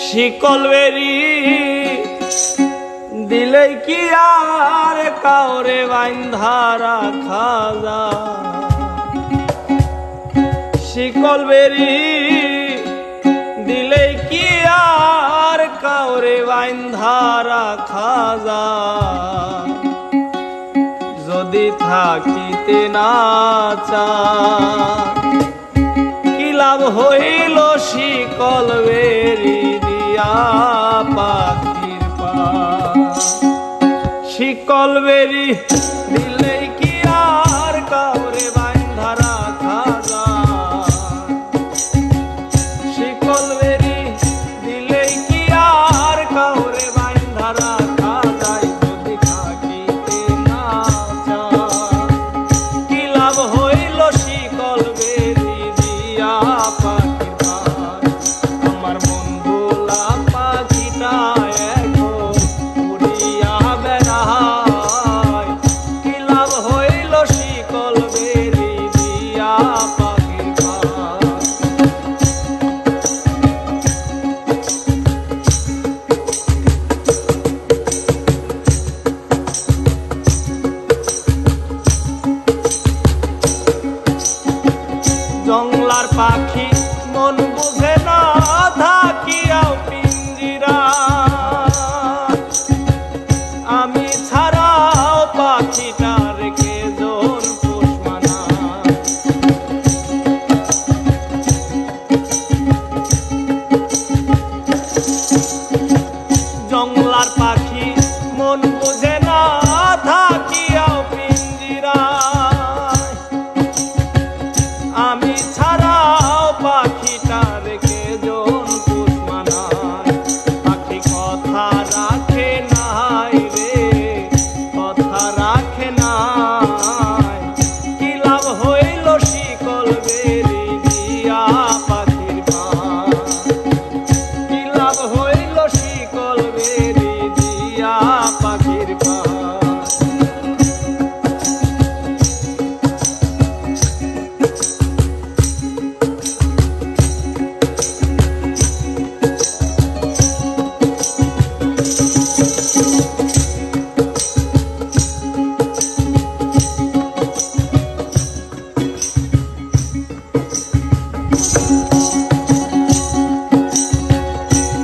শিকল বেরি দিলে কি আর কাউরে বাইন্ধা রাখা যায়? শিকল বেরি দিলে কি আর কাউরে বাইন্ধা রাখা যায়? যদি থাকিতে না চায় কি লাভ হইল শিকল বেরি দিয়া পাখির পা? শিকল বেরি দিলে কি আর কাউরে বাইন্ধা রাখা যায়? শিকল বেরি দিলে কি আর কাউরে বাইন্ধা রাখা যায়? যদি থাকিতে না চায় কি লাভ হইল শিকল বেরি দিয়া পাখির পা? আমার মন ভোলা পাখিটা এখন উড়িয়া বেড়ায়, কি লাভ হইল শিকল বেরি দিয়া পাখির পা? জংলার পাখি মন বুঝে না থাকিয়াও পিঞ্জিরা, আমি ছাড়াও পাখিটার কেজন পোষ মানায়? জংলার পাখি মন বুঝে না থাকিয়াও পিঞ্জিরা, আমি ছাড়াও পাখিটার কেজন পোষ মানায়? পাখি কথা রাখে নাই রে, কথা রাখে নাই, কি লাভ হইল শিকল বেরি দিয়া পাখির পা? কি লাভ হইল শিকল বেরি দিয়া পাখির পা?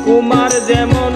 কুমার যেমন